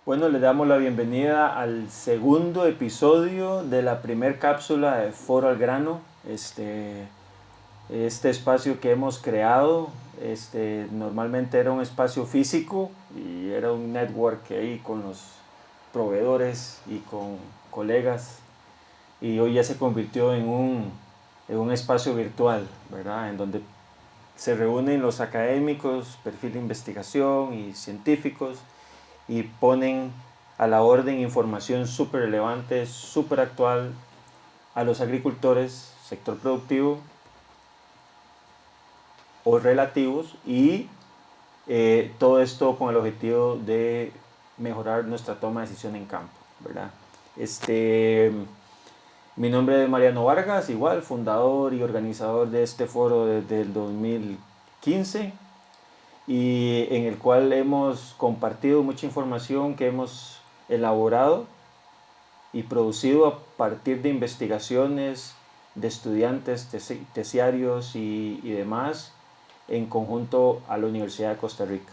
Bueno, le damos la bienvenida al segundo episodio de la primer cápsula de Foro al Grano. Este espacio que hemos creado, normalmente era un espacio físico y era un network ahí con los proveedores y con colegas, y hoy ya se convirtió en un espacio virtual, ¿verdad? En donde se reúnen los académicos, perfil de investigación y científicos, y ponen a la orden información súper relevante, súper actual a los agricultores, sector productivo o relativos, y todo esto con el objetivo de mejorar nuestra toma de decisión en campo, ¿verdad? Mi nombre es Mariano Vargas, igual fundador y organizador de este foro desde el 2015, y en el cual hemos compartido mucha información que hemos elaborado y producido a partir de investigaciones de estudiantes, tesiarios y demás, en conjunto a la Universidad de Costa Rica.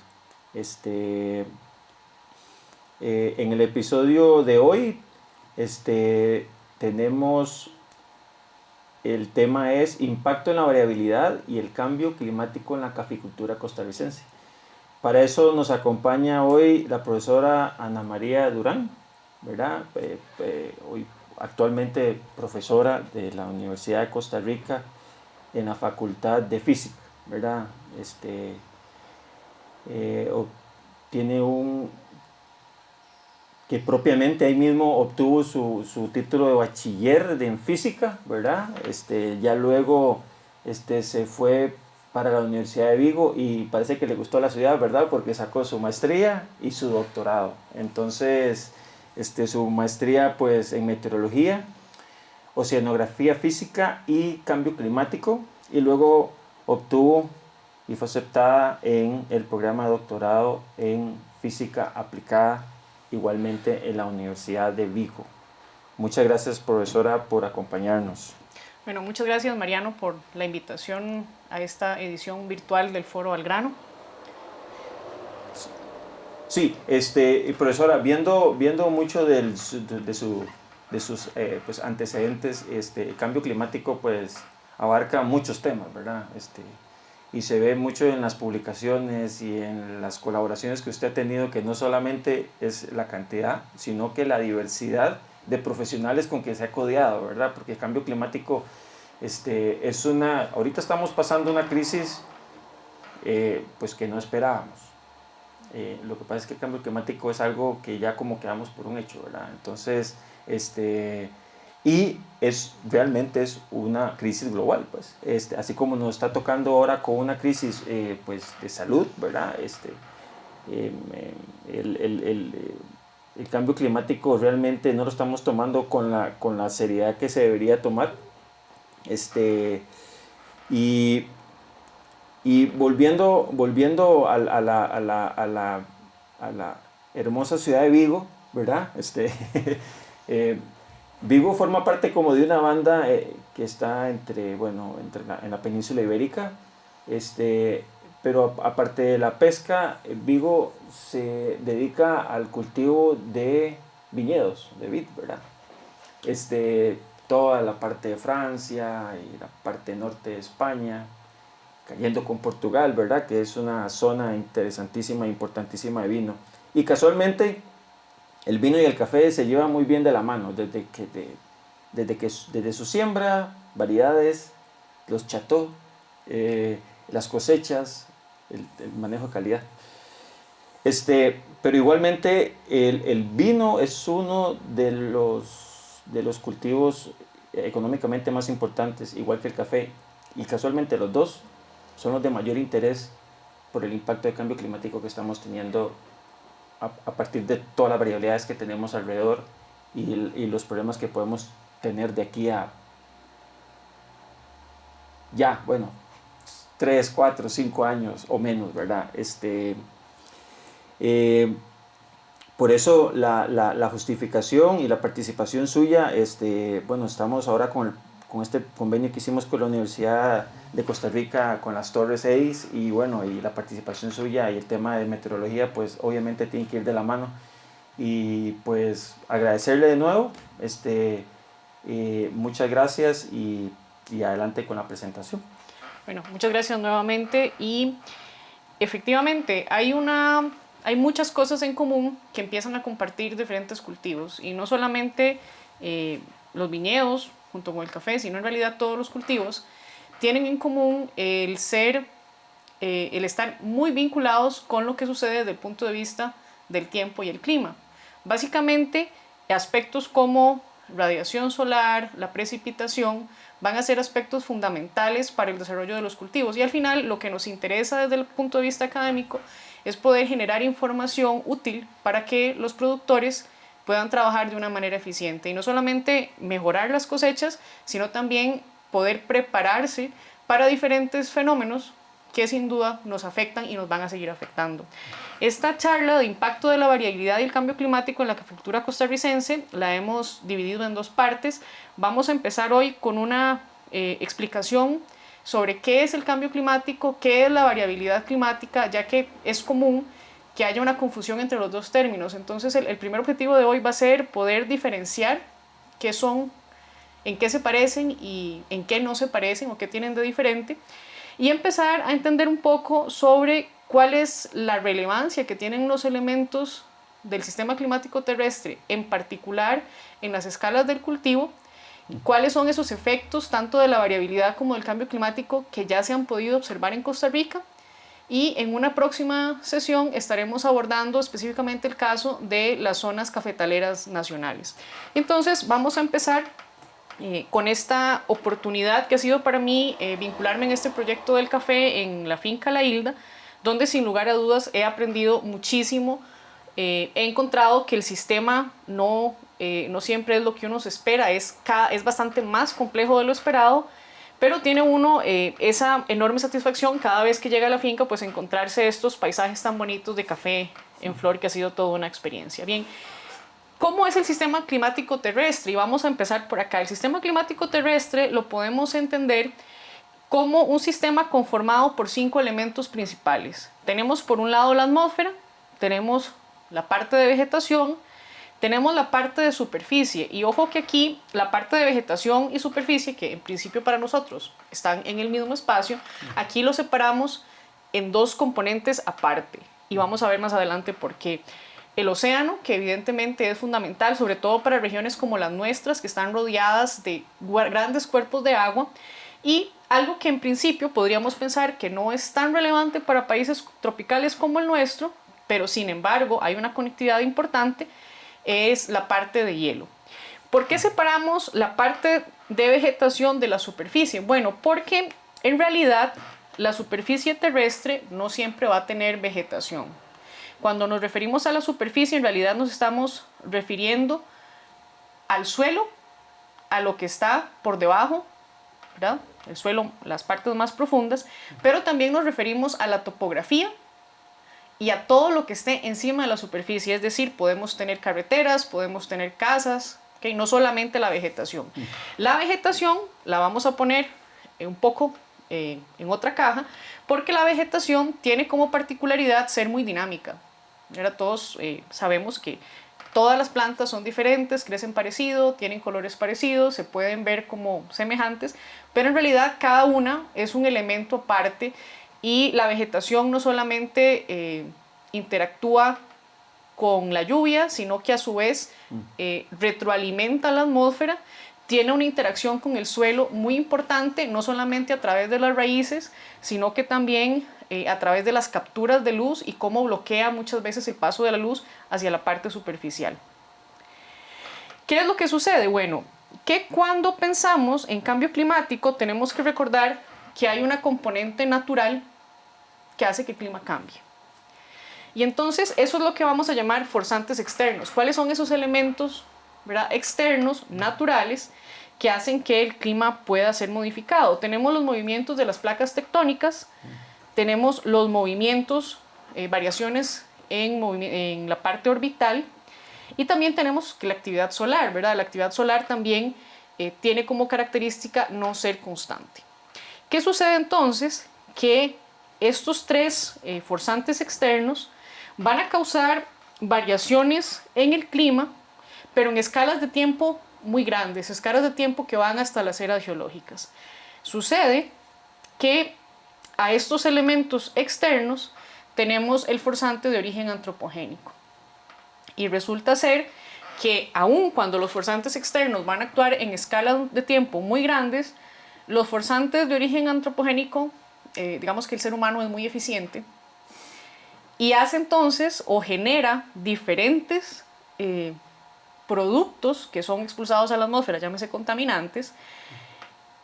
En el episodio de hoy tenemos, el tema es impacto en la variabilidad y el cambio climático en la caficultura costarricense. Para eso nos acompaña hoy la profesora Ana María Durán, ¿verdad? Hoy actualmente profesora de la Universidad de Costa Rica en la Facultad de Física, ¿verdad? Tiene que propiamente ahí mismo obtuvo su título de bachiller en física, ¿verdad? Ya luego se fue para la Universidad de Vigo y parece que le gustó la ciudad, ¿verdad? Porque sacó su maestría y su doctorado. Entonces, su maestría pues en meteorología, oceanografía física y cambio climático, y luego obtuvo y fue aceptada en el programa de doctorado en física aplicada, igualmente en la Universidad de Vigo. Muchas gracias, profesora, por acompañarnos. Bueno, muchas gracias, Mariano, por la invitación a esta edición virtual del Foro al Grano. Sí, profesora, viendo mucho de sus pues, antecedentes, el cambio climático pues abarca muchos temas, ¿verdad? Y se ve mucho en las publicaciones y en las colaboraciones que usted ha tenido, que no solamente es la cantidad, sino que la diversidad de profesionales con que se ha codeado, ¿verdad? Porque el cambio climático ahorita estamos pasando una crisis pues que no esperábamos. Lo que pasa es que el cambio climático es algo que ya como quedamos por un hecho, ¿verdad? Entonces, y realmente es una crisis global, pues, así como nos está tocando ahora con una crisis pues, de salud, ¿verdad? Eh, el, el, el, el cambio climático realmente no lo estamos tomando con la seriedad que se debería tomar. Y y volviendo a la hermosa ciudad de Vigo, ¿verdad? Vigo forma parte como de una banda que está en la península ibérica, pero aparte de la pesca, Vigo se dedica al cultivo de viñedos, de vid, ¿verdad? Toda la parte de Francia y la parte norte de España, cayendo con Portugal, ¿verdad? Que es una zona interesantísima e importantísima de vino. Y casualmente el vino y el café se llevan muy bien de la mano, desde su siembra, variedades, los chateaux, las cosechas, el manejo de calidad. Pero igualmente el vino es uno de los cultivos económicamente más importantes, igual que el café, y casualmente los dos son los de mayor interés por el impacto de cambio climático que estamos teniendo a partir de todas las variabilidades que tenemos alrededor y los problemas que podemos tener de aquí a ya, bueno, 3 4 5 años o menos, ¿verdad? Eh, por eso la justificación y la participación suya, bueno, estamos ahora con este convenio que hicimos con la Universidad de Costa Rica, con las Torres 6, y bueno, y la participación suya y el tema de meteorología, pues obviamente tiene que ir de la mano. Y pues agradecerle de nuevo, muchas gracias y adelante con la presentación. Bueno, muchas gracias nuevamente y efectivamente hay muchas cosas en común que empiezan a compartir diferentes cultivos y no solamente los viñedos junto con el café, sino en realidad todos los cultivos tienen en común el estar muy vinculados con lo que sucede desde el punto de vista del tiempo y el clima. Básicamente, aspectos como radiación solar, la precipitación, van a ser aspectos fundamentales para el desarrollo de los cultivos. Y al final, lo que nos interesa desde el punto de vista académico es poder generar información útil para que los productores puedan trabajar de una manera eficiente. Y no solamente mejorar las cosechas, sino también poder prepararse para diferentes fenómenos que sin duda nos afectan y nos van a seguir afectando. Esta charla de impacto de la variabilidad y el cambio climático en la agricultura costarricense la hemos dividido en dos partes. Vamos a empezar hoy con una explicación sobre qué es el cambio climático, qué es la variabilidad climática, ya que es común que haya una confusión entre los dos términos. Entonces el primer objetivo de hoy va a ser poder diferenciar qué son, en qué se parecen y en qué no se parecen o qué tienen de diferente, y empezar a entender un poco sobre cuál es la relevancia que tienen los elementos del sistema climático terrestre, en particular en las escalas del cultivo, cuáles son esos efectos tanto de la variabilidad como del cambio climático que ya se han podido observar en Costa Rica. Y en una próxima sesión estaremos abordando específicamente el caso de las zonas cafetaleras nacionales. Entonces vamos a empezar con esta oportunidad que ha sido para mí vincularme en este proyecto del café en la finca La Hilda, donde sin lugar a dudas he aprendido muchísimo. He encontrado que el sistema no siempre es lo que uno se espera, es bastante más complejo de lo esperado, pero tiene uno esa enorme satisfacción cada vez que llega a la finca, pues encontrarse estos paisajes tan bonitos de café en flor, que ha sido toda una experiencia. Bien, ¿cómo es el sistema climático terrestre? Y vamos a empezar por acá. El sistema climático terrestre lo podemos entender como un sistema conformado por 5 elementos principales. Tenemos por un lado la atmósfera, tenemos la parte de vegetación, tenemos la parte de superficie, y ojo que aquí la parte de vegetación y superficie, que en principio para nosotros están en el mismo espacio, aquí lo separamos en dos componentes aparte, y vamos a ver más adelante por qué. El océano, que evidentemente es fundamental, sobre todo para regiones como las nuestras, que están rodeadas de grandes cuerpos de agua, y algo que en principio podríamos pensar que no es tan relevante para países tropicales como el nuestro, pero sin embargo hay una conectividad importante, es la parte de hielo. ¿Por qué separamos la parte de vegetación de la superficie? Bueno, porque en realidad la superficie terrestre no siempre va a tener vegetación. Cuando nos referimos a la superficie, en realidad nos estamos refiriendo al suelo, a lo que está por debajo, ¿verdad? El suelo, las partes más profundas, pero también nos referimos a la topografía y a todo lo que esté encima de la superficie. Es decir, podemos tener carreteras, podemos tener casas, ¿okay? No solamente la vegetación. La vegetación la vamos a poner un poco en otra caja, porque la vegetación tiene como particularidad ser muy dinámica. Ahora todos sabemos que todas las plantas son diferentes, crecen parecido, tienen colores parecidos, se pueden ver como semejantes, pero en realidad cada una es un elemento aparte, y la vegetación no solamente interactúa con la lluvia, sino que a su vez retroalimenta la atmósfera, tiene una interacción con el suelo muy importante, no solamente a través de las raíces, sino que también a través de las capturas de luz y cómo bloquea muchas veces el paso de la luz hacia la parte superficial. ¿Qué es lo que sucede? Bueno, que cuando pensamos en cambio climático tenemos que recordar que hay una componente natural que hace que el clima cambie. Y entonces eso es lo que vamos a llamar forzantes externos. ¿Cuáles son esos elementos, ¿verdad?, externos, naturales, que hacen que el clima pueda ser modificado? Tenemos los movimientos de las placas tectónicas, tenemos los movimientos, variaciones en la parte orbital, y también tenemos que la actividad solar, ¿verdad? La actividad solar también tiene como característica no ser constante. ¿Qué sucede entonces? Que estos tres forzantes externos van a causar variaciones en el clima, pero en escalas de tiempo muy grandes, escalas de tiempo que van hasta las eras geológicas. Sucede que a estos elementos externos tenemos el forzante de origen antropogénico. Y resulta ser que aun cuando los forzantes externos van a actuar en escalas de tiempo muy grandes, los forzantes de origen antropogénico, digamos que el ser humano es muy eficiente, y hace entonces o genera diferentes productos que son expulsados a la atmósfera, llámese contaminantes,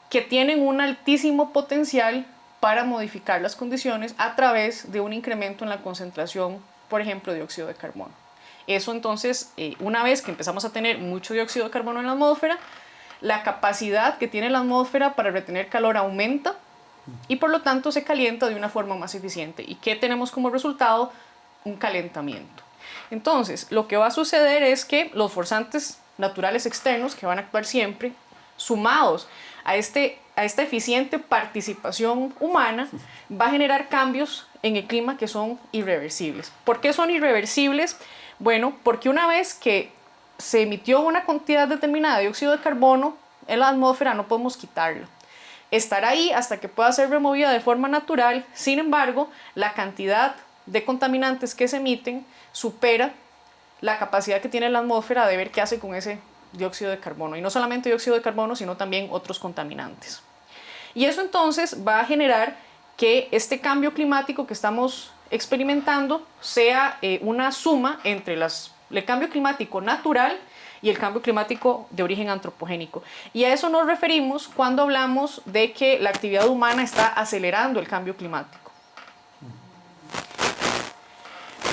que tienen un altísimo potencial para modificar las condiciones a través de un incremento en la concentración, por ejemplo, de dióxido de carbono. Eso entonces, una vez que empezamos a tener mucho dióxido de carbono en la atmósfera, la capacidad que tiene la atmósfera para retener calor aumenta y por lo tanto se calienta de una forma más eficiente. ¿Y qué tenemos como resultado? Un calentamiento. Entonces, lo que va a suceder es que los forzantes naturales externos, que van a actuar siempre, sumados a esta eficiente participación humana, va a generar cambios en el clima que son irreversibles. ¿Por qué son irreversibles? Bueno, porque una vez que se emitió una cantidad determinada de dióxido de carbono en la atmósfera, no podemos quitarla. Estará ahí hasta que pueda ser removida de forma natural. Sin embargo, la cantidad de contaminantes que se emiten supera la capacidad que tiene la atmósfera de ver qué hace con ese dióxido de carbono. Y no solamente dióxido de carbono, sino también otros contaminantes. Y eso entonces va a generar que este cambio climático que estamos experimentando sea una suma entre el cambio climático natural y el cambio climático de origen antropogénico. Y a eso nos referimos cuando hablamos de que la actividad humana está acelerando el cambio climático.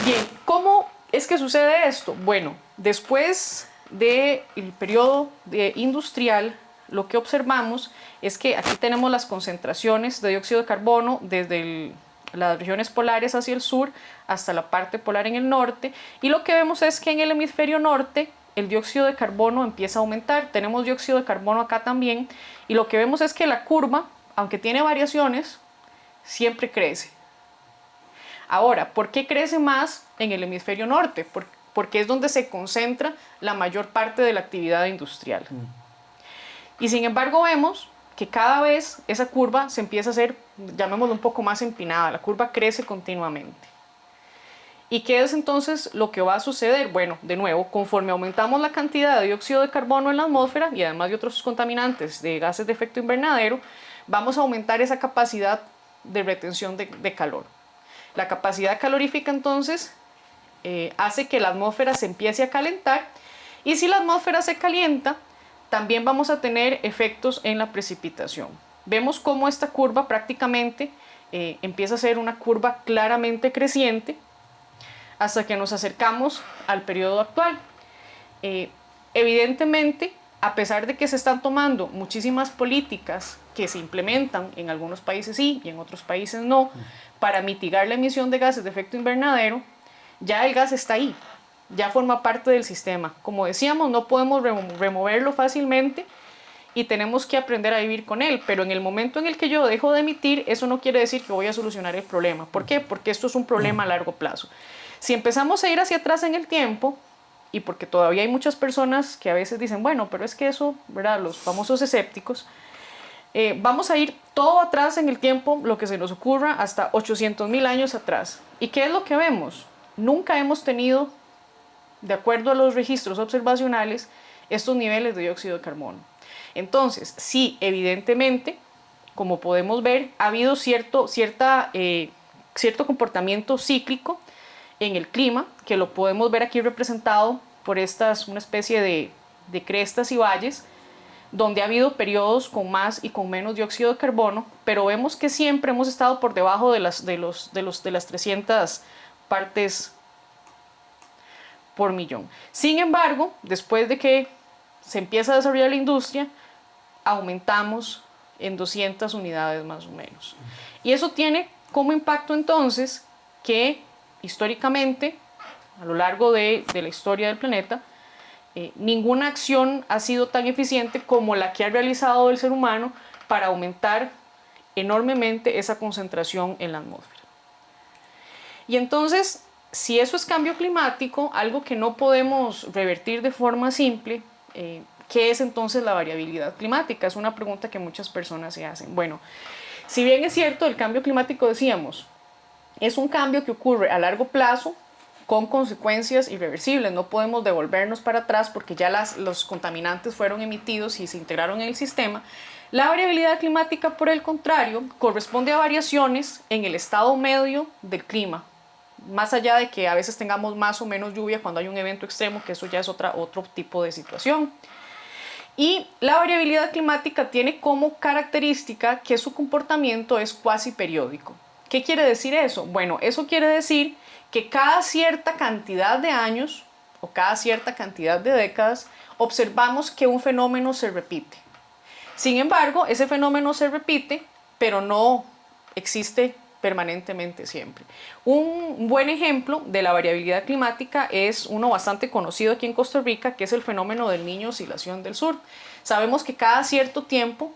Bien, ¿cómo es que sucede esto? Bueno, después del periodo industrial, lo que observamos es que aquí tenemos las concentraciones de dióxido de carbono desde las regiones polares hacia el sur hasta la parte polar en el norte, y lo que vemos es que en el hemisferio norte el dióxido de carbono empieza a aumentar. Tenemos dióxido de carbono acá también, y lo que vemos es que la curva, aunque tiene variaciones, siempre crece. Ahora, ¿por qué crece más en el hemisferio norte? Porque es donde se concentra la mayor parte de la actividad industrial. Y sin embargo vemos que cada vez esa curva se empieza a hacer, llamémoslo, un poco más empinada. La curva crece continuamente. ¿Y qué es entonces lo que va a suceder? Bueno, de nuevo, conforme aumentamos la cantidad de dióxido de carbono en la atmósfera y además de otros contaminantes de gases de efecto invernadero, vamos a aumentar esa capacidad de retención de calor. La capacidad calorífica entonces hace que la atmósfera se empiece a calentar, y si la atmósfera se calienta, también vamos a tener efectos en la precipitación. Vemos cómo esta curva prácticamente empieza a ser una curva claramente creciente hasta que nos acercamos al periodo actual. Evidentemente, a pesar de que se están tomando muchísimas políticas que se implementan en algunos países sí y en otros países no, para mitigar la emisión de gases de efecto invernadero, ya el gas está ahí, ya forma parte del sistema. Como decíamos, no podemos removerlo fácilmente y tenemos que aprender a vivir con él, pero en el momento en el que yo dejo de emitir, eso no quiere decir que voy a solucionar el problema. ¿Por qué? Porque esto es un problema a largo plazo. Si empezamos a ir hacia atrás en el tiempo, y porque todavía hay muchas personas que a veces dicen, bueno, pero es que eso, ¿verdad? Los famosos escépticos, vamos a ir todo atrás en el tiempo, lo que se nos ocurra, hasta 800.000 años atrás. ¿Y qué es lo que vemos? Nunca hemos tenido, de acuerdo a los registros observacionales, estos niveles de dióxido de carbono. Entonces, sí, evidentemente, como podemos ver, ha habido cierto comportamiento cíclico en el clima, que lo podemos ver aquí representado por una especie de crestas y valles, donde ha habido periodos con más y con menos dióxido de carbono, pero vemos que siempre hemos estado por debajo de las 300 partes por millón. Sin embargo, después de que se empieza a desarrollar la industria, aumentamos en 200 unidades más o menos. Y eso tiene como impacto entonces que históricamente, a lo largo de la historia del planeta, ninguna acción ha sido tan eficiente como la que ha realizado el ser humano para aumentar enormemente esa concentración en la atmósfera. Y entonces, si eso es cambio climático, algo que no podemos revertir de forma simple, ¿qué es entonces la variabilidad climática? Es una pregunta que muchas personas se hacen. Bueno, si bien es cierto, el cambio climático, decíamos, es un cambio que ocurre a largo plazo con consecuencias irreversibles. No podemos devolvernos para atrás porque ya los contaminantes fueron emitidos y se integraron en el sistema. La variabilidad climática, por el contrario, corresponde a variaciones en el estado medio del clima, más allá de que a veces tengamos más o menos lluvia cuando hay un evento extremo, que eso ya es otro tipo de situación. Y la variabilidad climática tiene como característica que su comportamiento es cuasi periódico. ¿Qué quiere decir eso? Bueno, eso quiere decir que cada cierta cantidad de años o cada cierta cantidad de décadas observamos que un fenómeno se repite. Sin embargo, ese fenómeno se repite, pero no existe permanentemente siempre. Un buen ejemplo de la variabilidad climática es uno bastante conocido aquí en Costa Rica, que es el fenómeno del Niño Oscilación del Sur. Sabemos que cada cierto tiempo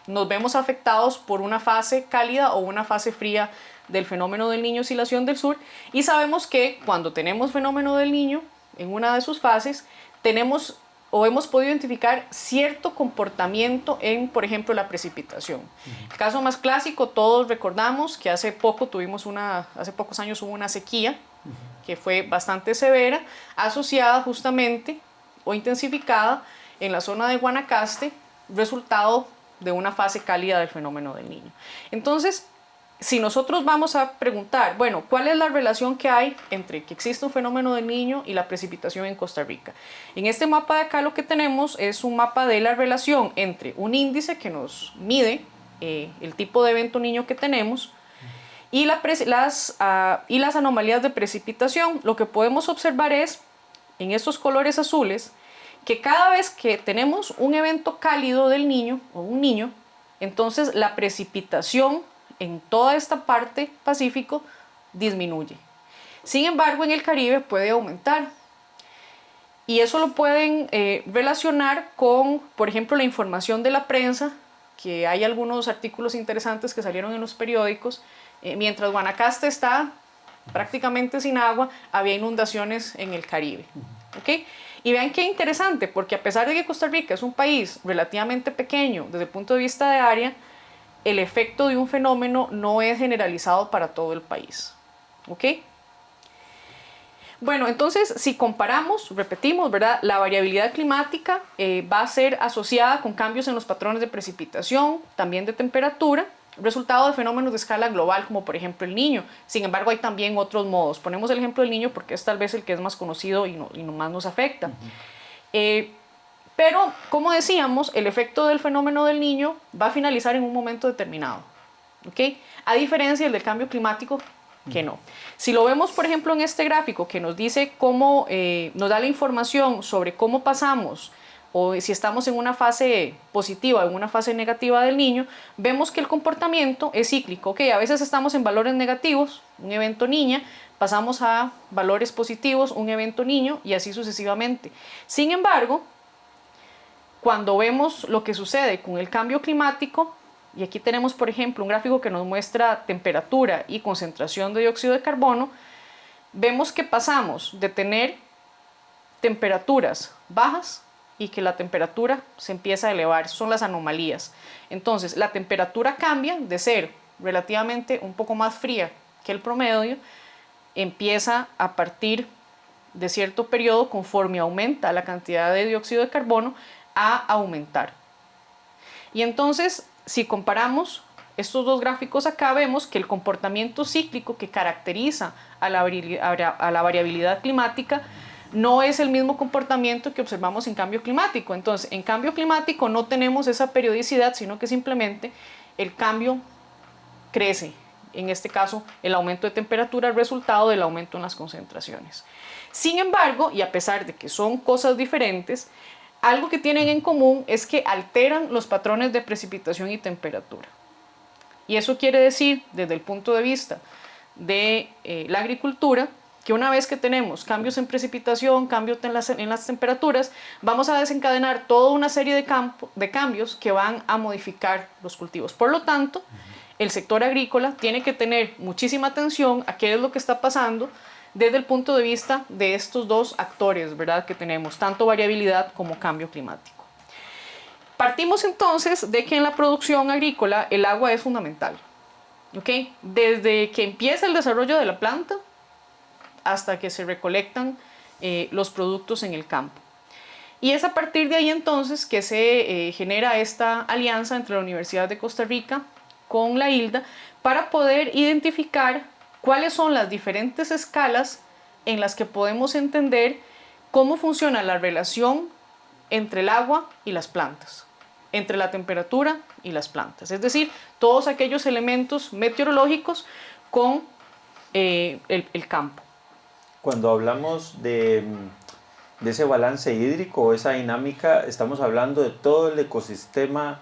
nos vemos afectados por una fase cálida o una fase fría del fenómeno del Niño Oscilación del Sur, y sabemos que cuando tenemos fenómeno del Niño en una de sus fases, tenemos o hemos podido identificar cierto comportamiento en, por ejemplo, la precipitación. El caso más clásico, todos recordamos que hace pocos años hubo una sequía que fue bastante severa, asociada justamente o intensificada en la zona de Guanacaste, resultado de una fase cálida del fenómeno del Niño. Entonces, si nosotros vamos a preguntar, bueno, ¿cuál es la relación que hay entre que existe un fenómeno del Niño y la precipitación en Costa Rica? En este mapa de acá lo que tenemos es un mapa de la relación entre un índice que nos mide el tipo de evento Niño que tenemos y las anomalías de precipitación. Lo que podemos observar es, en estos colores azules, que cada vez que tenemos un evento cálido del Niño o un Niño, entonces la precipitación en toda esta parte Pacífico disminuye. Sin embargo, en el Caribe puede aumentar. Y eso lo pueden relacionar con, por ejemplo, la información de la prensa, que hay algunos artículos interesantes que salieron en los periódicos. Mientras Guanacaste está prácticamente sin agua, había inundaciones en el Caribe. ¿Okay? Y vean qué interesante, porque a pesar de que Costa Rica es un país relativamente pequeño desde el punto de vista de área, el efecto de un fenómeno no es generalizado para todo el país. ¿Ok? Bueno, entonces, si comparamos, repetimos, ¿verdad? La variabilidad climática va a ser asociada con cambios en los patrones de precipitación, también de temperatura, resultado de fenómenos de escala global, como por ejemplo el Niño. Sin embargo, hay también otros modos. Ponemos el ejemplo del Niño porque es tal vez el que es más conocido y más nos afecta. Pero, como decíamos, el efecto del fenómeno del Niño va a finalizar en un momento determinado. ¿Okay? A diferencia del cambio climático, que no. Si lo vemos, por ejemplo, en este gráfico que nos dice cómo, nos da la información sobre cómo pasamos o si estamos en una fase positiva o en una fase negativa del Niño, vemos que el comportamiento es cíclico. ¿Okay? A veces estamos en valores negativos, un evento Niña, pasamos a valores positivos, un evento Niño, y así sucesivamente. Sin embargo, cuando vemos lo que sucede con el cambio climático, y aquí tenemos, por ejemplo, un gráfico que nos muestra temperatura y concentración de dióxido de carbono, vemos que pasamos de tener temperaturas bajas y que la temperatura se empieza a elevar. Son las anomalías. Entonces, la temperatura cambia de ser relativamente un poco más fría que el promedio, empieza a partir de cierto periodo, conforme aumenta la cantidad de dióxido de carbono, a aumentar. Y entonces, si comparamos estos dos gráficos acá, vemos que el comportamiento cíclico que caracteriza a la variabilidad climática no es el mismo comportamiento que observamos en cambio climático. Entonces, en cambio climático no tenemos esa periodicidad, sino que simplemente el cambio crece. En este caso, el aumento de temperatura es resultado del aumento en las concentraciones. Sin embargo, y a pesar de que son cosas diferentes, algo que tienen en común es que alteran los patrones de precipitación y temperatura. Y eso quiere decir, desde el punto de vista de la agricultura, que una vez que tenemos cambios en precipitación, cambios en las temperaturas, vamos a desencadenar toda una serie de cambios que van a modificar los cultivos. Por lo tanto, el sector agrícola tiene que tener muchísima atención a qué es lo que está pasando desde el punto de vista de estos dos actores, ¿verdad?, que tenemos, tanto variabilidad como cambio climático. Partimos entonces de que en la producción agrícola el agua es fundamental, ¿ok? Desde que empieza el desarrollo de la planta hasta que se recolectan los productos en el campo. Y es a partir de ahí entonces que se genera esta alianza entre la Universidad de Costa Rica con la ILDA para poder identificar cuáles son las diferentes escalas en las que podemos entender cómo funciona la relación entre el agua y las plantas, entre la temperatura y las plantas. Es decir, todos aquellos elementos meteorológicos con el campo. Cuando hablamos de ese balance hídrico, esa dinámica, estamos hablando de todo el ecosistema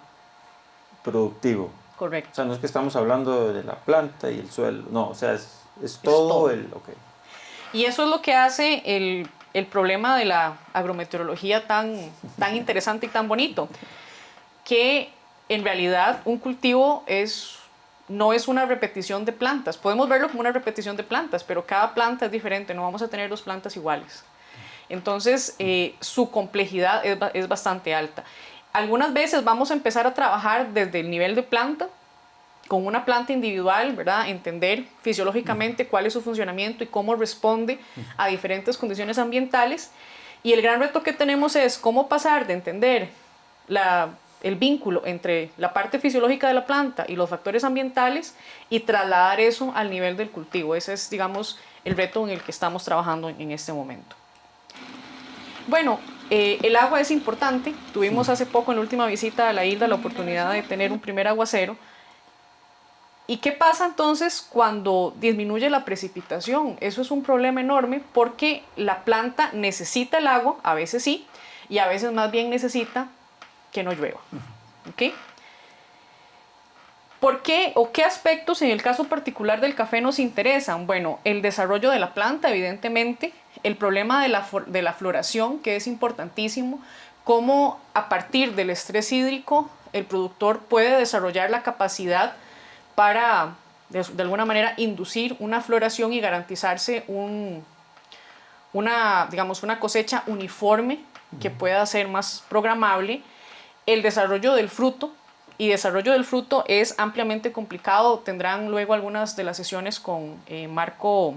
productivo. Correcto. O sea, no es que estamos hablando de la planta y el suelo, no, o sea, es todo el... Okay. Y eso es lo que hace el problema de la agrometeorología tan interesante y tan bonito, que en realidad un cultivo no es una repetición de plantas. Podemos verlo como una repetición de plantas, pero cada planta es diferente, no vamos a tener dos plantas iguales. Entonces, su complejidad es bastante alta. Algunas veces vamos a empezar a trabajar desde el nivel de planta, con una planta individual, ¿verdad? Entender fisiológicamente cuál es su funcionamiento y cómo responde a diferentes condiciones ambientales. Y el gran reto que tenemos es cómo pasar de entender el vínculo entre la parte fisiológica de la planta y los factores ambientales y trasladar eso al nivel del cultivo. Ese es, digamos, el reto en el que estamos trabajando en este momento. Bueno, el agua es importante. Tuvimos hace poco en la última visita a la isla la oportunidad de tener un primer aguacero. ¿Y qué pasa entonces cuando disminuye la precipitación? Eso es un problema enorme porque la planta necesita el agua, a veces sí, y a veces más bien necesita que no llueva. ¿Okay? ¿Por qué o qué aspectos en el caso particular del café nos interesan? Bueno, el desarrollo de la planta, evidentemente, el problema de la floración, que es importantísimo, cómo a partir del estrés hídrico el productor puede desarrollar la capacidad para, de alguna manera, inducir una floración y garantizarse una cosecha uniforme que pueda ser más programable. El desarrollo del fruto, y desarrollo del fruto es ampliamente complicado. Tendrán luego algunas de las sesiones con Marco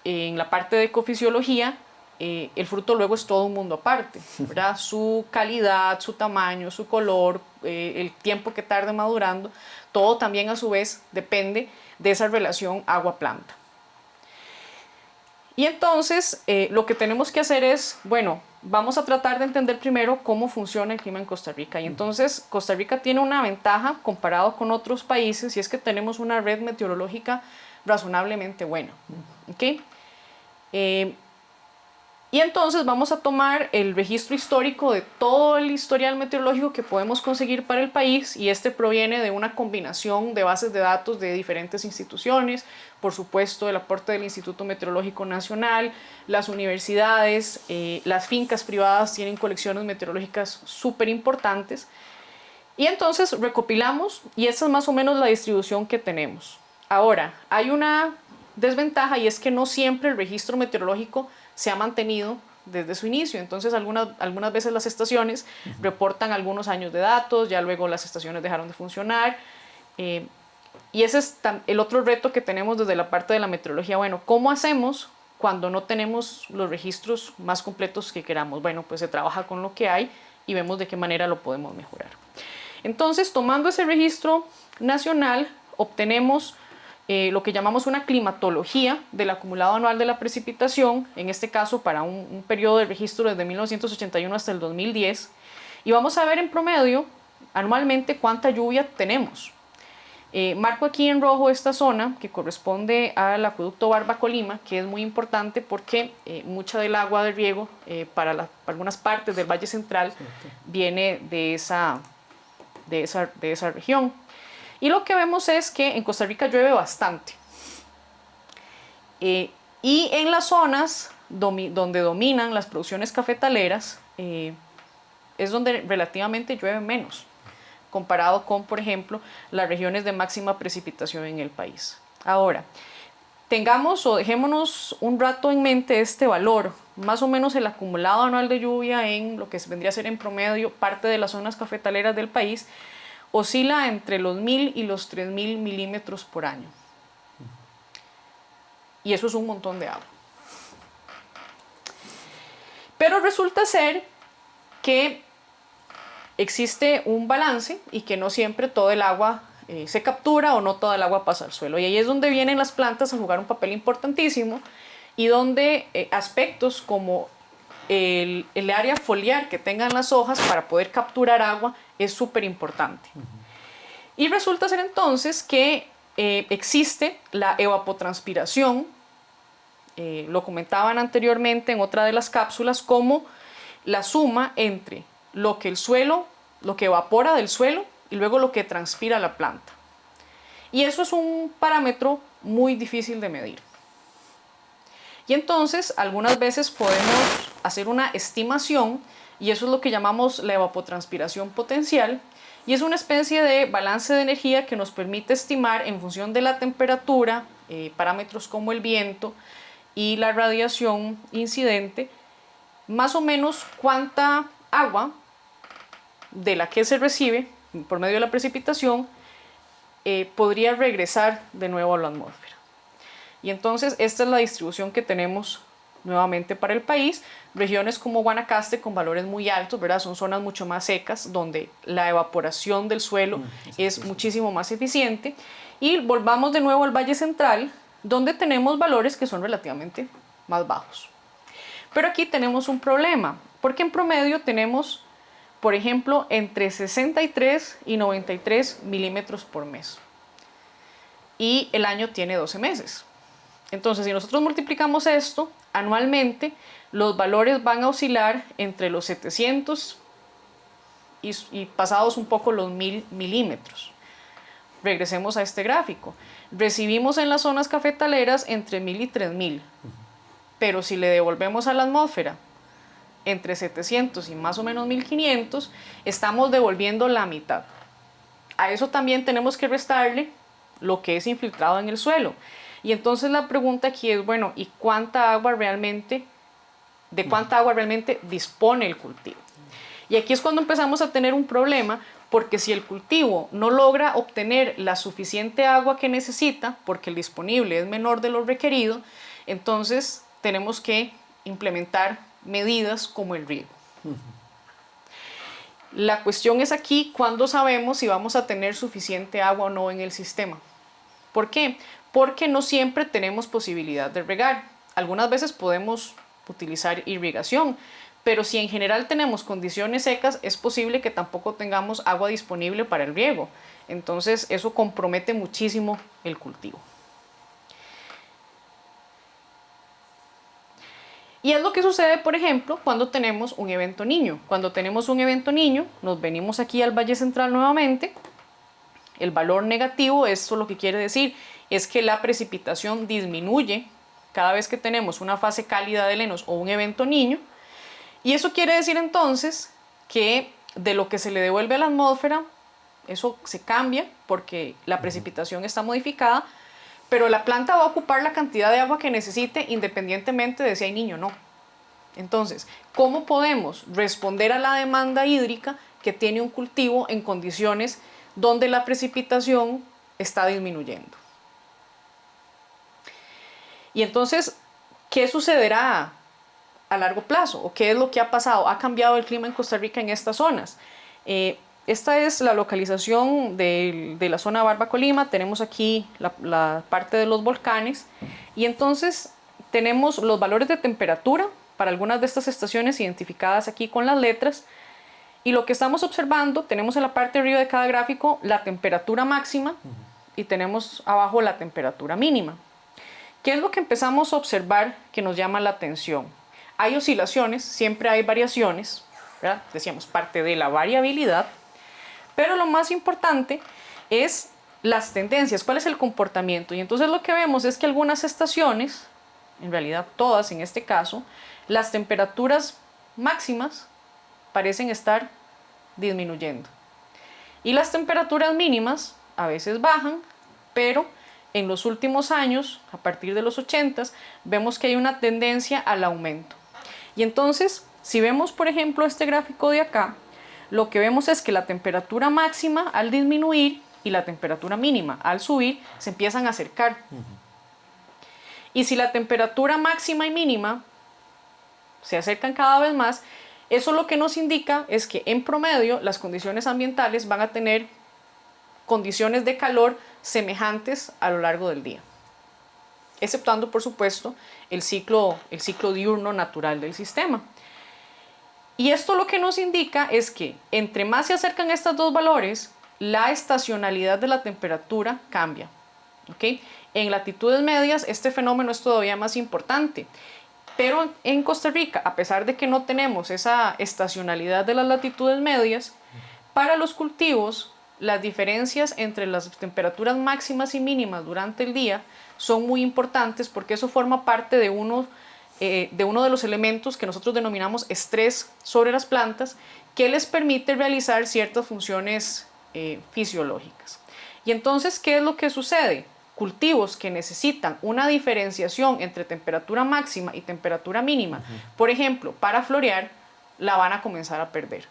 en la parte de ecofisiología. El fruto luego es todo un mundo aparte, ¿verdad? Su calidad, su tamaño, su color, el tiempo que tarde madurando, todo también a su vez depende de esa relación agua-planta. Y entonces lo que tenemos que hacer es, bueno, vamos a tratar de entender primero cómo funciona el clima en Costa Rica. Y entonces Costa Rica tiene una ventaja comparado con otros países y es que tenemos una red meteorológica razonablemente buena. ¿Okay? Y entonces vamos a tomar el registro histórico de todo el historial meteorológico que podemos conseguir para el país y este proviene de una combinación de bases de datos de diferentes instituciones, por supuesto el aporte del Instituto Meteorológico Nacional, las universidades, las fincas privadas tienen colecciones meteorológicas súper importantes y entonces recopilamos y esa es más o menos la distribución que tenemos. Ahora, hay una desventaja y es que no siempre el registro meteorológico se ha mantenido desde su inicio. Entonces algunas veces las estaciones reportan algunos años de datos, ya luego las estaciones dejaron de funcionar. Y ese es el otro reto que tenemos desde la parte de la meteorología. Bueno, ¿cómo hacemos cuando no tenemos los registros más completos que queramos? Bueno, pues se trabaja con lo que hay y vemos de qué manera lo podemos mejorar. Entonces, tomando ese registro nacional, obtenemos lo que llamamos una climatología del acumulado anual de la precipitación, en este caso para un periodo de registro desde 1981 hasta el 2010, y vamos a ver en promedio anualmente cuánta lluvia tenemos. Marco aquí en rojo esta zona que corresponde al acueducto Barba-Colima, que es muy importante porque mucha del agua de riego para algunas partes del Valle Central viene de esa región. Y lo que vemos es que en Costa Rica llueve bastante. Y en las zonas donde dominan las producciones cafetaleras es donde relativamente llueve menos. comparado con, por ejemplo, las regiones de máxima precipitación en el país. Ahora, tengamos o dejémonos un rato en mente este valor. Más o menos el acumulado anual de lluvia en lo que vendría a ser en promedio parte de las zonas cafetaleras del país oscila entre los 1000 y los 3000 milímetros por año. Y eso es un montón de agua. Pero resulta ser que existe un balance y que no siempre todo el agua se captura o no toda el agua pasa al suelo. Y ahí es donde vienen las plantas a jugar un papel importantísimo y donde aspectos como el área foliar que tengan las hojas para poder capturar agua es súper importante. Y resulta ser entonces que existe la evapotranspiración, lo comentaban anteriormente en otra de las cápsulas, como la suma entre lo que el suelo, lo que evapora del suelo y luego lo que transpira la planta. Y eso es un parámetro muy difícil de medir. Y entonces algunas veces podemos hacer una estimación y eso es lo que llamamos la evapotranspiración potencial y es una especie de balance de energía que nos permite estimar en función de la temperatura, parámetros como el viento y la radiación incidente, más o menos cuánta agua de la que se recibe por medio de la precipitación podría regresar de nuevo a la atmósfera. Y entonces esta es la distribución que tenemos nuevamente para el país. Regiones como Guanacaste con valores muy altos, ¿verdad? Son zonas mucho más secas donde la evaporación del suelo es muchísimo más eficiente. Y volvamos de nuevo al Valle Central, donde tenemos valores que son relativamente más bajos. Pero aquí tenemos un problema, porque en promedio tenemos, por ejemplo, entre 63 y 93 milímetros por mes. Y el año tiene 12 meses. Entonces, si nosotros multiplicamos esto anualmente, los valores van a oscilar entre los 700 y pasados un poco los 1000 milímetros. Regresemos a este gráfico. Recibimos en las zonas cafetaleras entre 1000 y 3000. Pero si le devolvemos a la atmósfera entre 700 y más o menos 1500, estamos devolviendo la mitad. A eso también tenemos que restarle lo que es infiltrado en el suelo. Y entonces la pregunta aquí es, bueno, ¿y cuánta agua realmente, de cuánta agua realmente dispone el cultivo? Y aquí es cuando empezamos a tener un problema, porque si el cultivo no logra obtener la suficiente agua que necesita, porque el disponible es menor de lo requerido, entonces tenemos que implementar medidas como el riego. La cuestión es aquí cuándo sabemos si vamos a tener suficiente agua o no en el sistema. ¿Por qué? Porque no siempre tenemos posibilidad de regar. Algunas veces podemos utilizar irrigación, pero si en general tenemos condiciones secas, es posible que tampoco tengamos agua disponible para el riego. Entonces eso compromete muchísimo el cultivo. Y es lo que sucede, por ejemplo, cuando tenemos un evento niño. Cuando tenemos un evento niño, nos venimos aquí al Valle Central nuevamente. El valor negativo, esto lo que quiere decir es que la precipitación disminuye cada vez que tenemos una fase cálida del ENOS o un evento niño. Y eso quiere decir entonces que de lo que se le devuelve a la atmósfera, eso se cambia porque la precipitación está modificada, pero la planta va a ocupar la cantidad de agua que necesite independientemente de si hay niño o no. Entonces, ¿cómo podemos responder a la demanda hídrica que tiene un cultivo en condiciones donde la precipitación está disminuyendo? Y entonces, ¿qué sucederá a largo plazo? ¿O qué es lo que ha pasado? ¿Ha cambiado el clima en Costa Rica en estas zonas? Esta es la localización de la zona Barba-Colima. Tenemos aquí la parte de los volcanes. Y entonces tenemos los valores de temperatura para algunas de estas estaciones identificadas aquí con las letras. Y lo que estamos observando, tenemos en la parte de arriba de cada gráfico la temperatura máxima y tenemos abajo la temperatura mínima. ¿Qué es lo que empezamos a observar que nos llama la atención? Hay oscilaciones, siempre hay variaciones, ¿verdad? Decíamos parte de la variabilidad, pero lo más importante es las tendencias, cuál es el comportamiento. Y entonces lo que vemos es que algunas estaciones, en realidad todas en este caso, las temperaturas máximas parecen estar disminuyendo. Y las temperaturas mínimas a veces bajan, pero en los últimos años, a partir de los 80s, vemos que hay una tendencia al aumento. Y entonces, si vemos por ejemplo este gráfico de acá, lo que vemos es que la temperatura máxima al disminuir y la temperatura mínima al subir se empiezan a acercar. Y si la temperatura máxima y mínima se acercan cada vez más, eso lo que nos indica es que en promedio las condiciones ambientales van a tener condiciones de calor semejantes a lo largo del día, exceptuando por supuesto el ciclo diurno natural del sistema. Y esto lo que nos indica es que entre más se acercan estos dos valores, la estacionalidad de la temperatura cambia. ¿Okay? En latitudes medias este fenómeno es todavía más importante, pero en Costa Rica, a pesar de que no tenemos esa estacionalidad de las latitudes medias, para los cultivos las diferencias entre las temperaturas máximas y mínimas durante el día son muy importantes porque eso forma parte de uno de los elementos que nosotros denominamos estrés sobre las plantas, que les permite realizar ciertas funciones fisiológicas. Y entonces, ¿qué es lo que sucede? Cultivos que necesitan una diferenciación entre temperatura máxima y temperatura mínima, por ejemplo, para florear, la van a comenzar a perder.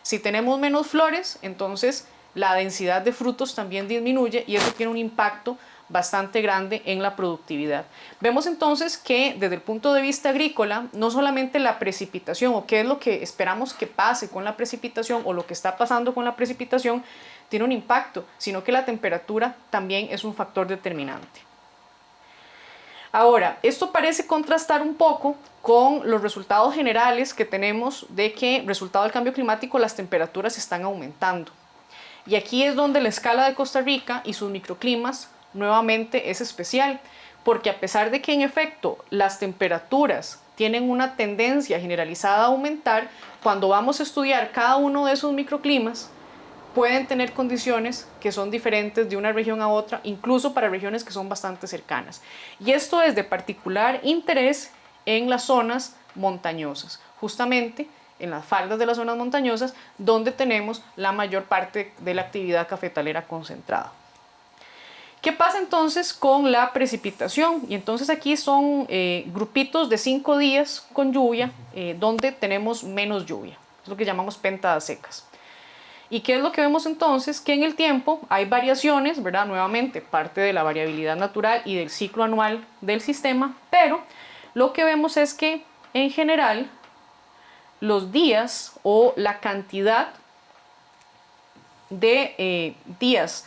Si tenemos menos flores, entonces la densidad de frutos también disminuye y eso tiene un impacto bastante grande en la productividad. Vemos entonces que desde el punto de vista agrícola, no solamente la precipitación o qué es lo que esperamos que pase con la precipitación o lo que está pasando con la precipitación tiene un impacto, sino que la temperatura también es un factor determinante. Ahora, esto parece contrastar un poco con los resultados generales que tenemos de que, resultado del cambio climático, las temperaturas están aumentando. Y aquí es donde la escala de Costa Rica y sus microclimas nuevamente es especial, porque a pesar de que en efecto las temperaturas tienen una tendencia generalizada a aumentar, cuando vamos a estudiar cada uno de esos microclimas, pueden tener condiciones que son diferentes de una región a otra, incluso para regiones que son bastante cercanas. Y esto es de particular interés en las zonas montañosas, justamente en las faldas de las zonas montañosas, donde tenemos la mayor parte de la actividad cafetalera concentrada. ¿Qué pasa entonces con la precipitación? Y entonces aquí son grupitos de 5 días con lluvia, donde tenemos menos lluvia, es lo que llamamos péntadas secas. ¿Y qué es lo que vemos entonces? Que en el tiempo hay variaciones, ¿verdad? Nuevamente, parte de la variabilidad natural y del ciclo anual del sistema, pero lo que vemos es que en general los días o la cantidad de días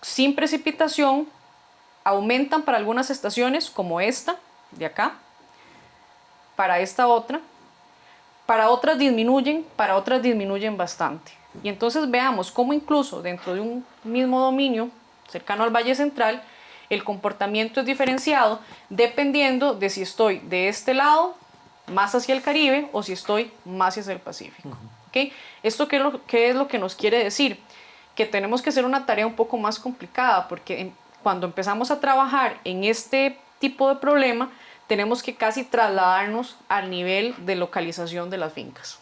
sin precipitación aumentan para algunas estaciones como esta de acá, para esta otra, para otras disminuyen bastante. Y entonces veamos cómo incluso dentro de un mismo dominio cercano al Valle Central el comportamiento es diferenciado dependiendo de si estoy de este lado más hacia el Caribe o si estoy más hacia el Pacífico. ¿Okay? ¿Esto qué es lo que nos quiere decir? Que tenemos que hacer una tarea un poco más complicada porque cuando empezamos a trabajar en este tipo de problema tenemos que casi trasladarnos al nivel de localización de las fincas.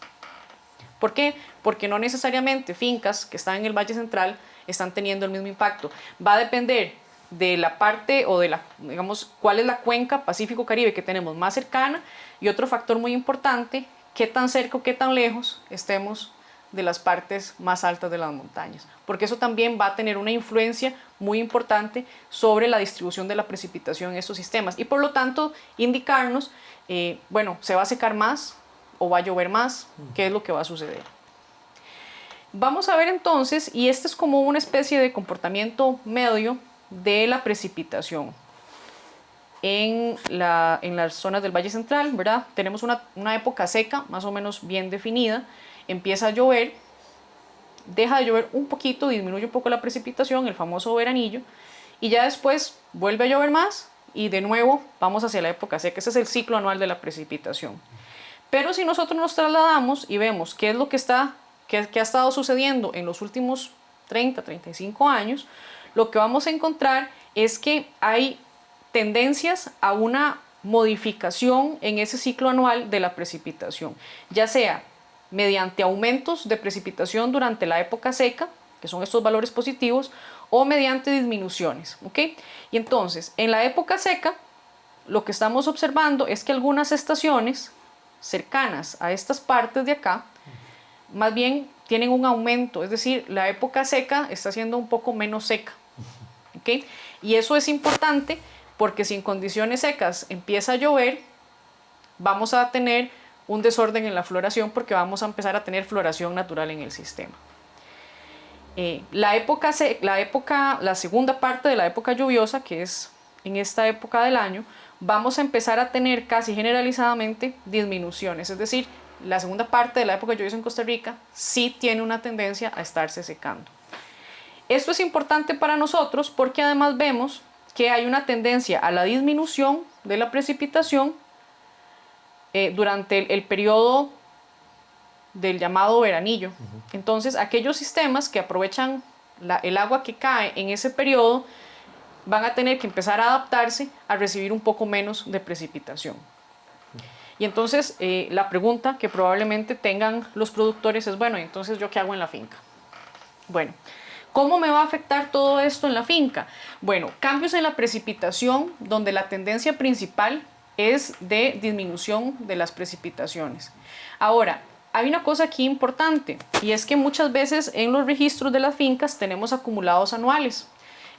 ¿Por qué? Porque no necesariamente fincas que están en el Valle Central están teniendo el mismo impacto. Va a depender de la parte o de la, digamos, cuál es la cuenca Pacífico-Caribe que tenemos más cercana y otro factor muy importante, qué tan cerca o qué tan lejos estemos de las partes más altas de las montañas, porque eso también va a tener una influencia muy importante sobre la distribución de la precipitación en estos sistemas y por lo tanto indicarnos, bueno, se va a secar más o va a llover más, qué es lo que va a suceder. Vamos a ver entonces, y este es como una especie de comportamiento medio de la precipitación en las zonas del Valle Central, ¿verdad? Tenemos una época seca, más o menos bien definida, empieza a llover, deja de llover un poquito, disminuye un poco la precipitación, el famoso veranillo, y ya después vuelve a llover más y de nuevo vamos hacia la época seca. Ese es el ciclo anual de la precipitación. Pero si nosotros nos trasladamos y vemos qué es lo que ha estado sucediendo en los últimos 30, 35 años, lo que vamos a encontrar es que hay tendencias a una modificación en ese ciclo anual de la precipitación, ya sea mediante aumentos de precipitación durante la época seca, que son estos valores positivos, o mediante disminuciones, ¿ok? Y entonces, en la época seca, lo que estamos observando es que algunas estaciones cercanas a estas partes de acá, más bien tienen un aumento, es decir, la época seca está siendo un poco menos seca, ¿ok? Y eso es importante porque si en condiciones secas empieza a llover, vamos a tener un desorden en la floración porque vamos a empezar a tener floración natural en el sistema. La segunda parte de la época lluviosa, que es en esta época del año, vamos a empezar a tener casi generalizadamente disminuciones, es decir, la segunda parte de la época lluviosa en Costa Rica sí tiene una tendencia a estarse secando. Esto es importante para nosotros porque además vemos que hay una tendencia a la disminución de la precipitación durante el periodo del llamado veranillo. Entonces, aquellos sistemas que aprovechan el agua que cae en ese periodo van a tener que empezar a adaptarse a recibir un poco menos de precipitación. Y entonces, la pregunta que probablemente tengan los productores es, bueno, entonces, ¿yo qué hago en la finca? Bueno, ¿cómo me va a afectar todo esto en la finca? Bueno, cambios en la precipitación, donde la tendencia principal es de disminución de las precipitaciones. Ahora, hay una cosa aquí importante, y es que muchas veces en los registros de las fincas tenemos acumulados anuales.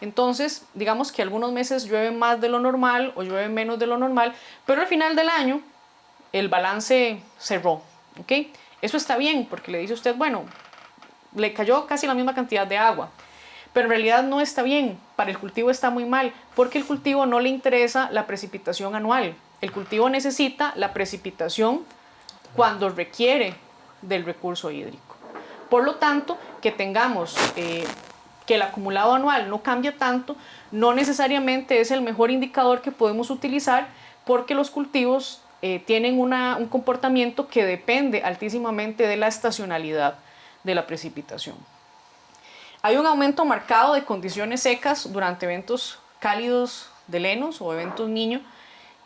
Entonces, digamos que algunos meses llueve más de lo normal o llueve menos de lo normal, pero al final del año el balance cerró, ¿ok? Eso está bien porque le dice usted, bueno, le cayó casi la misma cantidad de agua, pero en realidad no está bien, para el cultivo está muy mal, porque el cultivo no le interesa la precipitación anual. El cultivo necesita la precipitación cuando requiere del recurso hídrico. Por lo tanto, que tengamos que el acumulado anual no cambia tanto, no necesariamente es el mejor indicador que podemos utilizar porque los cultivos tienen un comportamiento que depende altísimamente de la estacionalidad de la precipitación. Hay un aumento marcado de condiciones secas durante eventos cálidos de Lenos o eventos Niño,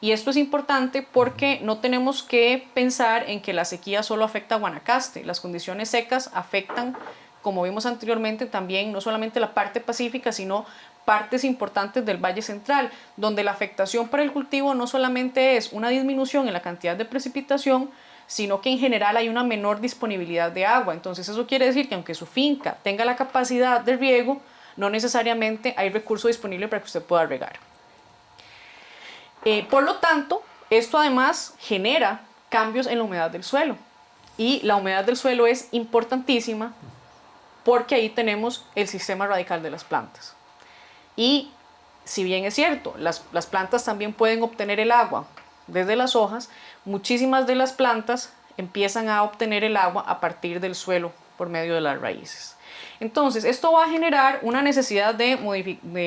y esto es importante porque no tenemos que pensar en que la sequía solo afecta a Guanacaste. Las condiciones secas afectan, como vimos anteriormente, también no solamente la parte pacífica, sino partes importantes del Valle Central, donde la afectación para el cultivo no solamente es una disminución en la cantidad de precipitación, sino que en general hay una menor disponibilidad de agua. Entonces eso quiere decir que aunque su finca tenga la capacidad de riego, no necesariamente hay recurso disponible para que usted pueda regar. Por lo tanto, esto además genera cambios en la humedad del suelo. Y la humedad del suelo es importantísima porque ahí tenemos el sistema radical de las plantas. Y si bien es cierto, las plantas también pueden obtener el agua desde las hojas, muchísimas de las plantas empiezan a obtener el agua a partir del suelo por medio de las raíces. Entonces, esto va a generar una necesidad de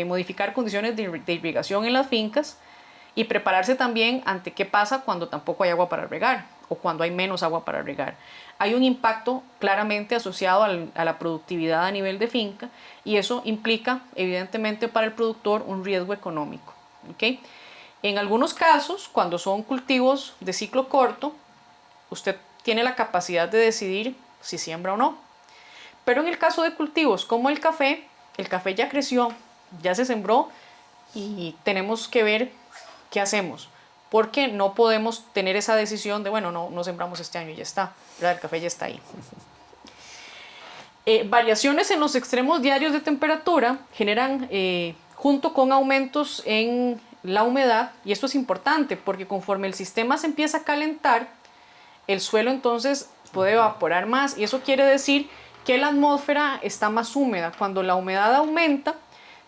modificar condiciones de irrigación en las fincas y prepararse también ante qué pasa cuando tampoco hay agua para regar o cuando hay menos agua para regar. Hay un impacto claramente asociado a la productividad a nivel de finca y eso implica evidentemente para el productor un riesgo económico, ¿okay? En algunos casos, cuando son cultivos de ciclo corto, usted tiene la capacidad de decidir si siembra o no. Pero en el caso de cultivos como el café ya creció, ya se sembró y tenemos que ver qué hacemos. Porque no podemos tener esa decisión de, bueno, no sembramos este año y ya está, ¿verdad? El café ya está ahí. Variaciones en los extremos diarios de temperatura generan, junto con aumentos en la humedad, y esto es importante porque conforme el sistema se empieza a calentar, el suelo entonces puede evaporar más y eso quiere decir que la atmósfera está más húmeda. Cuando la humedad aumenta,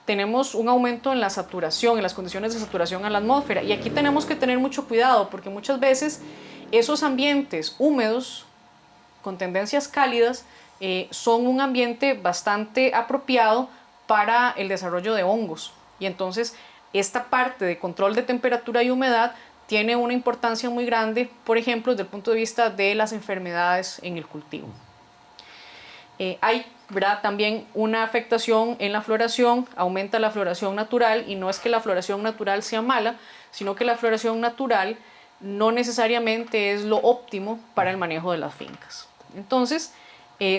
tenemos un aumento en la saturación, en las condiciones de saturación a la atmósfera, y aquí tenemos que tener mucho cuidado porque muchas veces esos ambientes húmedos con tendencias cálidas son un ambiente bastante apropiado para el desarrollo de hongos, y entonces esta parte de control de temperatura y humedad tiene una importancia muy grande, por ejemplo, desde el punto de vista de las enfermedades en el cultivo. Hay, ¿verdad?, también una afectación en la floración, aumenta la floración natural, y no es que la floración natural sea mala, sino que la floración natural no necesariamente es lo óptimo para el manejo de las fincas. Entonces,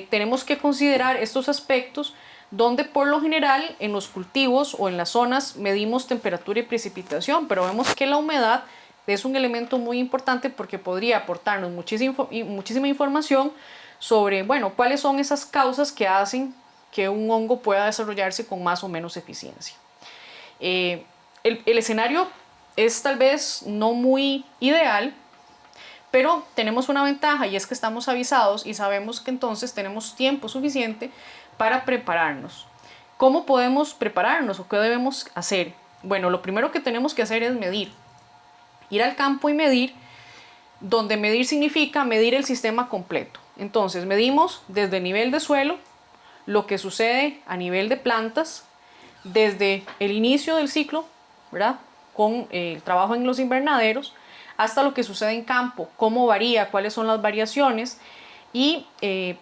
tenemos que considerar estos aspectos donde por lo general en los cultivos o en las zonas medimos temperatura y precipitación, pero vemos que la humedad es un elemento muy importante porque podría aportarnos muchísima información sobre, bueno, cuáles son esas causas que hacen que un hongo pueda desarrollarse con más o menos eficiencia. El escenario es tal vez no muy ideal, pero tenemos una ventaja y es que estamos avisados y sabemos que entonces tenemos tiempo suficiente para prepararnos. ¿Cómo podemos prepararnos o qué debemos hacer? Bueno, lo primero que tenemos que hacer es medir. Ir al campo y medir, donde medir significa medir el sistema completo. Entonces, medimos desde el nivel de suelo, lo que sucede a nivel de plantas, desde el inicio del ciclo, ¿verdad? Con el trabajo en los invernaderos, hasta lo que sucede en campo, cómo varía, cuáles son las variaciones y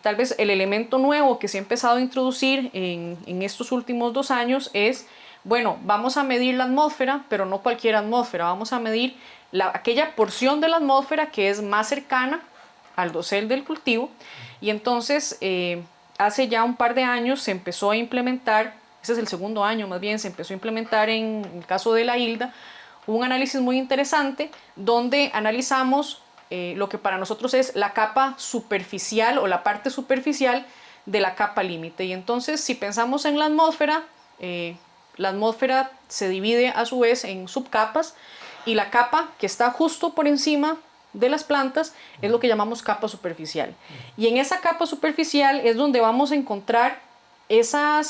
tal vez el elemento nuevo que se ha empezado a introducir en estos últimos 2 años es, bueno, vamos a medir la atmósfera, pero no cualquier atmósfera, vamos a medir aquella porción de la atmósfera que es más cercana al dosel del cultivo y entonces hace ya un par de años se empezó a implementar, ese es el segundo año más bien, se empezó a implementar en el caso de la Hilda, un análisis muy interesante donde analizamos lo que para nosotros es la capa superficial o la parte superficial de la capa límite. Y entonces si pensamos en la atmósfera se divide a su vez en subcapas y la capa que está justo por encima de las plantas es lo que llamamos capa superficial. Y en esa capa superficial es donde vamos a encontrar esa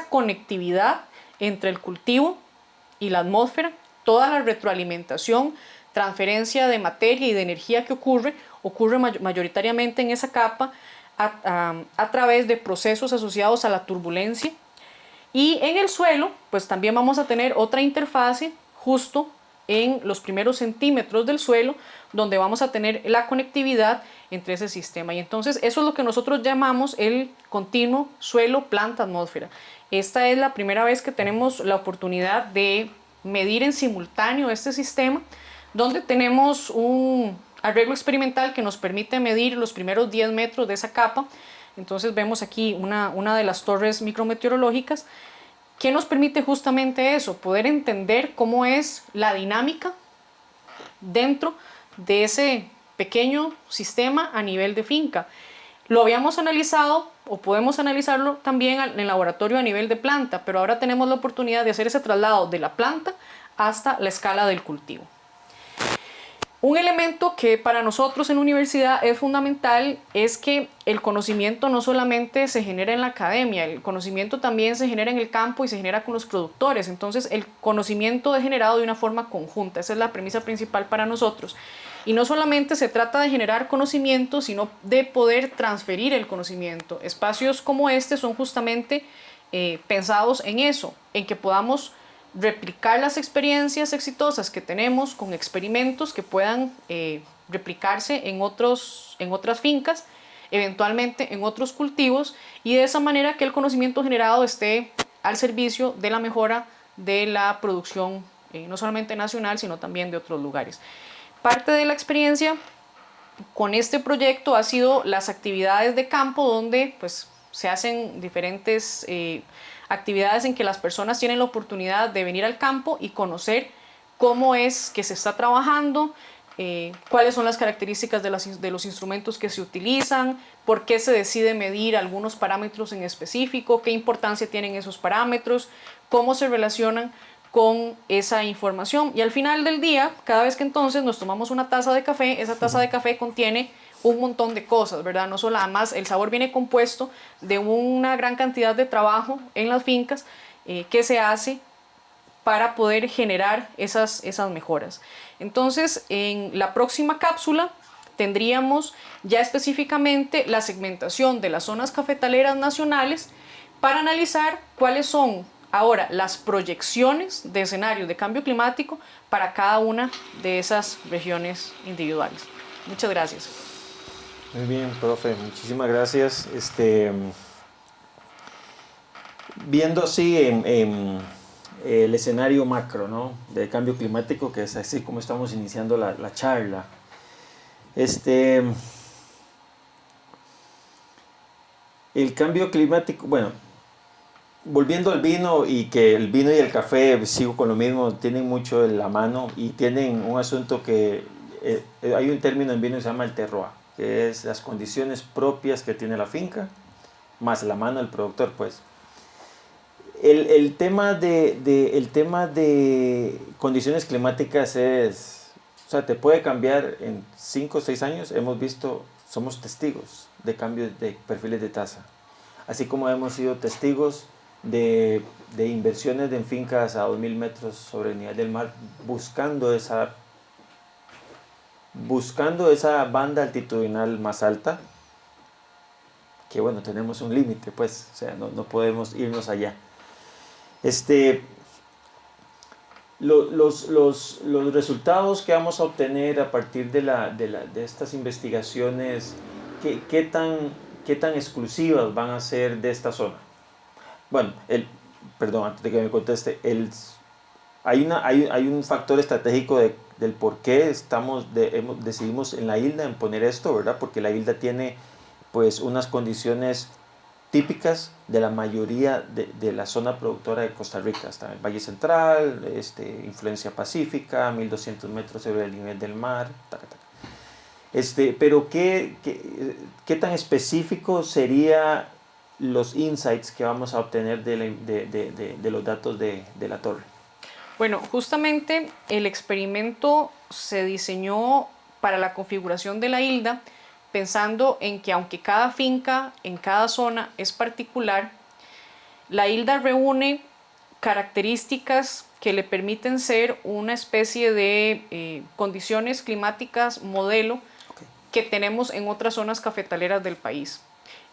conectividad entre el cultivo y la atmósfera, toda la retroalimentación, transferencia de materia y de energía que ocurre mayoritariamente en esa capa a través de procesos asociados a la turbulencia. Y en el suelo, pues también vamos a tener otra interfase justo en los primeros centímetros del suelo, donde vamos a tener la conectividad entre ese sistema. Y entonces eso es lo que nosotros llamamos el continuo suelo-planta-atmósfera. Esta es la primera vez que tenemos la oportunidad de medir en simultáneo este sistema, donde tenemos un arreglo experimental que nos permite medir los primeros 10 metros de esa capa. Entonces vemos aquí una de las torres micrometeorológicas que nos permite justamente eso, poder entender cómo es la dinámica dentro de ese pequeño sistema a nivel de finca. Lo habíamos analizado o podemos analizarlo también en el laboratorio a nivel de planta, pero ahora tenemos la oportunidad de hacer ese traslado de la planta hasta la escala del cultivo. Un elemento que para nosotros en universidad es fundamental es que el conocimiento no solamente se genera en la academia, el conocimiento también se genera en el campo y se genera con los productores. Entonces el conocimiento es generado de una forma conjunta, esa es la premisa principal para nosotros. Y no solamente se trata de generar conocimiento, sino de poder transferir el conocimiento. Espacios como este son justamente pensados en eso, en que podamos replicar las experiencias exitosas que tenemos con experimentos que puedan replicarse en otras fincas, eventualmente en otros cultivos, y de esa manera que el conocimiento generado esté al servicio de la mejora de la producción, no solamente nacional, sino también de otros lugares. Parte de la experiencia con este proyecto ha sido las actividades de campo, donde pues, se hacen diferentes actividades en que las personas tienen la oportunidad de venir al campo y conocer cómo es que se está trabajando, cuáles son las características de los instrumentos que se utilizan, por qué se decide medir algunos parámetros en específico, qué importancia tienen esos parámetros, cómo se relacionan con esa información. Y al final del día, cada vez que entonces nos tomamos una taza de café, esa taza de café contiene un montón de cosas, ¿verdad? No solo, además el sabor viene compuesto de una gran cantidad de trabajo en las fincas que se hace para poder generar esas mejoras. Entonces, en la próxima cápsula tendríamos ya específicamente la segmentación de las zonas cafetaleras nacionales para analizar cuáles son ahora las proyecciones de escenarios de cambio climático para cada una de esas regiones individuales. Muchas gracias. Muy bien, profe, muchísimas gracias. Viendo así en el escenario macro, ¿no?, de cambio climático, que es así como estamos iniciando la charla. El cambio climático, bueno, volviendo al vino, y que el vino y el café, sigo con lo mismo, tienen mucho en la mano y tienen un asunto que hay un término en vino que se llama el terroir, que es las condiciones propias que tiene la finca, más la mano del productor, pues. El tema de condiciones climáticas es, o sea, te puede cambiar en 5 o 6 años. Hemos visto, somos testigos de cambios de perfiles de tasa, así como hemos sido testigos de inversiones en fincas a 2000 metros sobre el nivel del mar, buscando esa banda altitudinal más alta, que bueno, tenemos un límite, pues, o sea, no podemos irnos allá. Los resultados que vamos a obtener a partir de estas investigaciones, ¿qué tan exclusivas van a ser de esta zona? Bueno, perdón, antes de que me conteste, hay un factor estratégico del por qué decidimos en la isla en poner esto, ¿verdad? Porque la isla tiene pues unas condiciones típicas de la mayoría de la zona productora de Costa Rica. Está el Valle Central, influencia pacífica, 1200 metros sobre el nivel del mar, taca, taca. Pero ¿qué tan específico sería los insights que vamos a obtener de los datos de la torre? Bueno, justamente el experimento se diseñó para la configuración de la ILDA, pensando en que aunque cada finca en cada zona es particular, la ILDA reúne características que le permiten ser una especie de condiciones climáticas modelo que tenemos en otras zonas cafetaleras del país.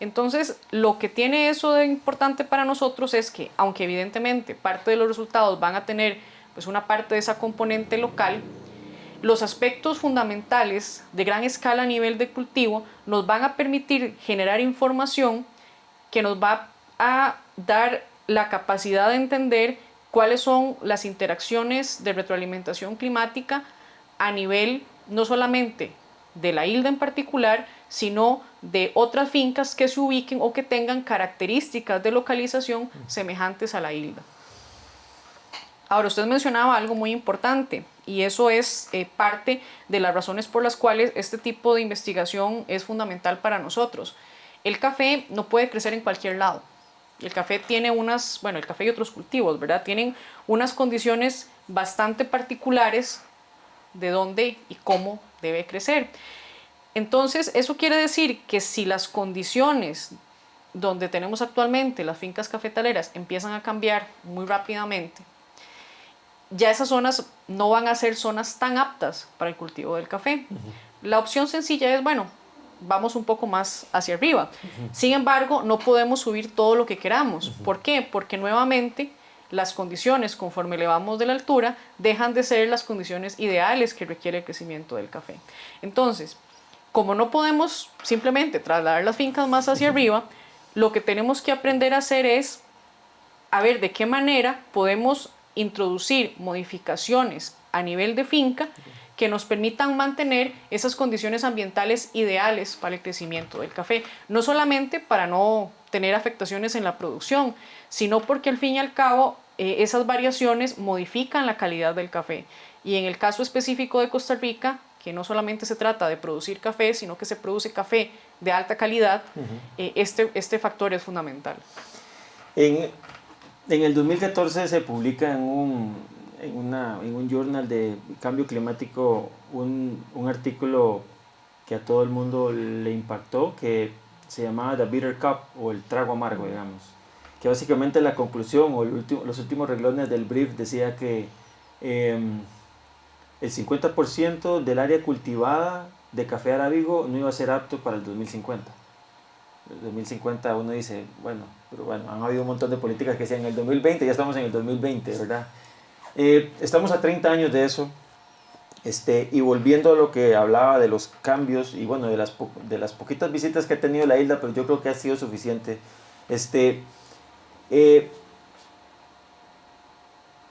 Entonces, lo que tiene eso de importante para nosotros es que, aunque evidentemente parte de los resultados van a tener pues una parte de esa componente local, los aspectos fundamentales de gran escala a nivel de cultivo nos van a permitir generar información que nos va a dar la capacidad de entender cuáles son las interacciones de retroalimentación climática a nivel no solamente de la isla en particular, sino de otras fincas que se ubiquen o que tengan características de localización semejantes a la isla. Ahora, usted mencionaba algo muy importante y eso es parte de las razones por las cuales este tipo de investigación es fundamental para nosotros. El café no puede crecer en cualquier lado. El café tiene el café y otros cultivos, ¿verdad? Tienen unas condiciones bastante particulares de dónde y cómo debe crecer. Entonces, eso quiere decir que si las condiciones donde tenemos actualmente las fincas cafetaleras empiezan a cambiar muy rápidamente, ya esas zonas no van a ser zonas tan aptas para el cultivo del café. La opción sencilla es, bueno, vamos un poco más hacia arriba. Sin embargo, no podemos subir todo lo que queramos. ¿Por qué? Porque nuevamente las condiciones, conforme elevamos de la altura, dejan de ser las condiciones ideales que requiere el crecimiento del café. Entonces, como no podemos simplemente trasladar las fincas más hacia arriba, lo que tenemos que aprender a hacer es a ver de qué manera podemos introducir modificaciones a nivel de finca que nos permitan mantener esas condiciones ambientales ideales para el crecimiento del café. No solamente para no tener afectaciones en la producción, sino porque al fin y al cabo esas variaciones modifican la calidad del café. Y en el caso específico de Costa Rica, que no solamente se trata de producir café, sino que se produce café de alta calidad, este factor es fundamental. En el 2014 se publica en un journal de cambio climático un artículo que a todo el mundo le impactó, que se llamaba The Bitter Cup, o el trago amargo, digamos. Que básicamente la conclusión o los últimos renglones del brief decía que el 50% del área cultivada de café arábigo no iba a ser apto para el 2050. El 2050 uno dice, bueno, pero bueno, han habido un montón de políticas que decían en el 2020, ya estamos en el 2020, ¿verdad? Estamos a 30 años de eso, y volviendo a lo que hablaba de los cambios, y bueno, de las poquitas visitas que ha tenido la isla, pero yo creo que ha sido suficiente,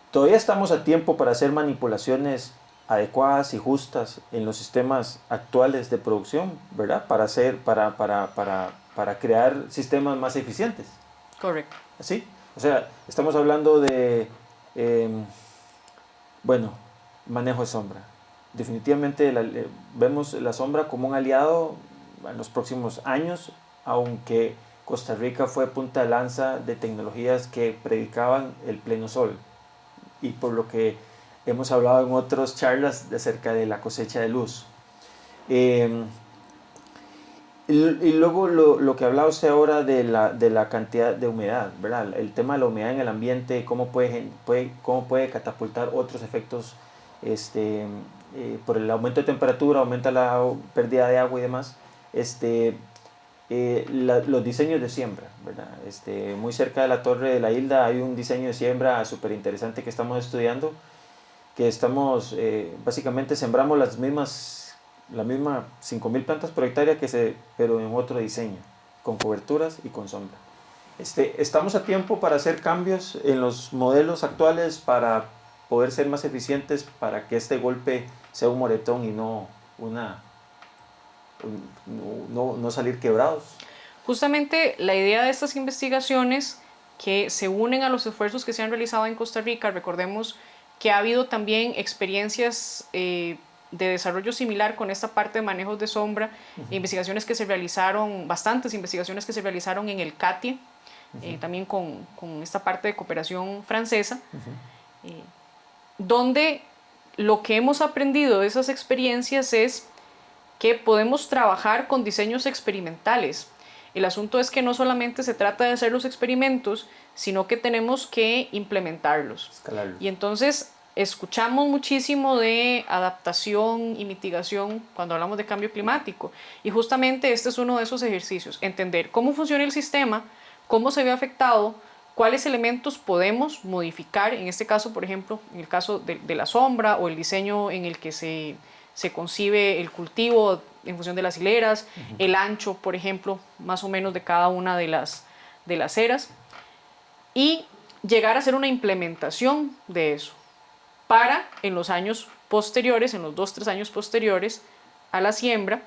todavía estamos a tiempo para hacer manipulaciones adecuadas y justas en los sistemas actuales de producción, ¿verdad? Para crear sistemas más eficientes. Correcto. ¿Sí? O sea, estamos hablando de, bueno, manejo de sombra. Definitivamente vemos la sombra como un aliado en los próximos años, aunque Costa Rica fue punta de lanza de tecnologías que predicaban el pleno sol. Y por lo que hemos hablado en otras charlas acerca de la cosecha de luz. Y luego lo que hablaba usted ahora de la cantidad de humedad, ¿verdad? El tema de la humedad en el ambiente, cómo puede catapultar otros efectos por el aumento de temperatura, aumenta la pérdida de agua y demás. Los diseños de siembra, ¿verdad? Muy cerca de la Torre de la Hilda hay un diseño de siembra súper interesante que estamos estudiando, que estamos, básicamente sembramos la misma 5.000 plantas por hectárea, pero en otro diseño, con coberturas y con sombra. Estamos a tiempo para hacer cambios en los modelos actuales para poder ser más eficientes, para que este golpe sea un moretón y no salir quebrados. Justamente la idea de estas investigaciones que se unen a los esfuerzos que se han realizado en Costa Rica, recordemos que ha habido también experiencias de desarrollo similar con esta parte de manejos de sombra, investigaciones que se realizaron, bastantes investigaciones que se realizaron en el CATIE, también con esta parte de cooperación francesa, donde lo que hemos aprendido de esas experiencias es que podemos trabajar con diseños experimentales. El asunto es que no solamente se trata de hacer los experimentos, sino que tenemos que implementarlos. Escalarlos. Y entonces escuchamos muchísimo de adaptación y mitigación cuando hablamos de cambio climático. Y justamente este es uno de esos ejercicios, entender cómo funciona el sistema, cómo se ve afectado, cuáles elementos podemos modificar, en este caso, por ejemplo, en el caso de la sombra o el diseño en el que se concibe el cultivo en función de las hileras, el ancho, por ejemplo, más o menos de cada una de las eras, y llegar a hacer una implementación de eso para en los años posteriores, en los 2-3 años posteriores a la siembra,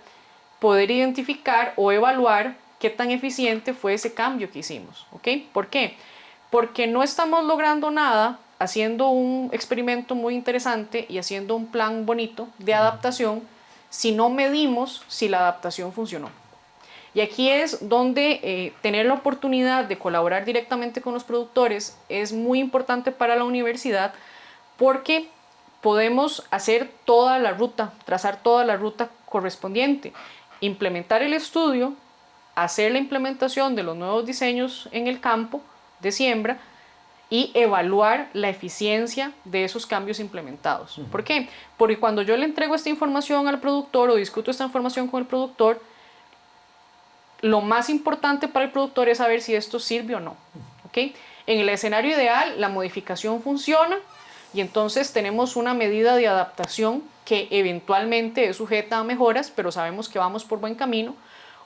poder identificar o evaluar qué tan eficiente fue ese cambio que hicimos. ¿Ok? ¿Por qué? Porque no estamos logrando nada haciendo un experimento muy interesante y haciendo un plan bonito de adaptación si no medimos si la adaptación funcionó. Y aquí es donde tener la oportunidad de colaborar directamente con los productores es muy importante para la universidad, porque podemos hacer toda la ruta, trazar toda la ruta correspondiente, implementar el estudio, hacer la implementación de los nuevos diseños en el campo de siembra y evaluar la eficiencia de esos cambios implementados. ¿Por qué? Porque cuando yo le entrego esta información al productor o discuto esta información con el productor, lo más importante para el productor es saber si esto sirve o no. ¿Ok? En el escenario ideal, la modificación funciona y entonces tenemos una medida de adaptación que eventualmente es sujeta a mejoras, pero sabemos que vamos por buen camino.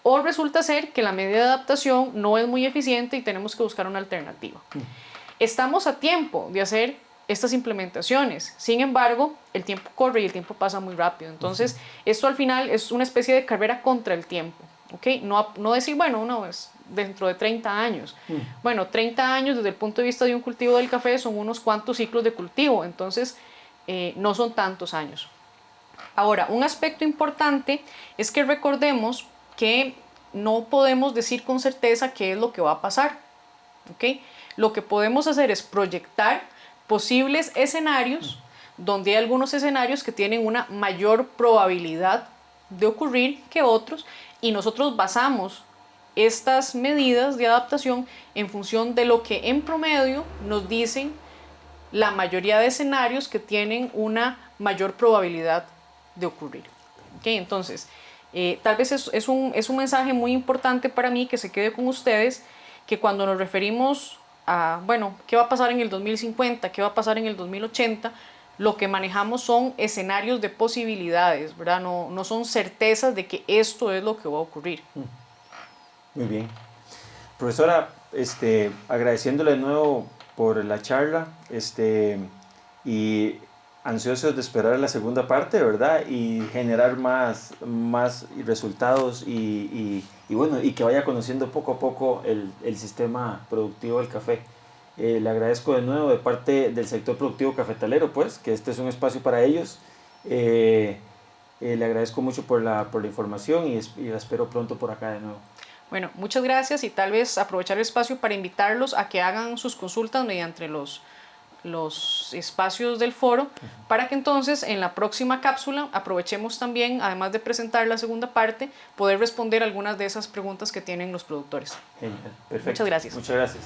O resulta ser que la medida de adaptación no es muy eficiente y tenemos que buscar una alternativa. Estamos a tiempo de hacer estas implementaciones, sin embargo, el tiempo corre y el tiempo pasa muy rápido. Entonces, esto al final es una especie de carrera contra el tiempo. ¿Okay? No decir, bueno, no, es dentro de 30 años. Bueno, 30 años desde el punto de vista de un cultivo del café son unos cuantos ciclos de cultivo, entonces no son tantos años. Ahora, un aspecto importante es que recordemos que no podemos decir con certeza qué es lo que va a pasar. ¿Okay? Lo que podemos hacer es proyectar posibles escenarios, donde hay algunos escenarios que tienen una mayor probabilidad de ocurrir que otros, y nosotros basamos estas medidas de adaptación en función de lo que en promedio nos dicen la mayoría de escenarios que tienen una mayor probabilidad de ocurrir. ¿Okay? Entonces, tal vez es un mensaje muy importante para mí que se quede con ustedes, que cuando nos referimos a, bueno, ¿qué va a pasar en el 2050? ¿Qué va a pasar en el 2080? Lo que manejamos son escenarios de posibilidades, ¿verdad? No son certezas de que esto es lo que va a ocurrir. Muy bien. Profesora, agradeciéndole de nuevo por la charla, y ansiosos de esperar la segunda parte, ¿verdad? Y generar más resultados y bueno, y que vaya conociendo poco a poco el sistema productivo del café. Le agradezco de nuevo de parte del sector productivo cafetalero, pues, que este es un espacio para ellos. Le agradezco mucho por la información y la espero pronto por acá de nuevo. Bueno, muchas gracias y tal vez aprovechar el espacio para invitarlos a que hagan sus consultas mediante los espacios del foro, para que entonces en la próxima cápsula aprovechemos también, además de presentar la segunda parte, poder responder algunas de esas preguntas que tienen los productores. Genial, perfecto. Muchas gracias. Muchas gracias.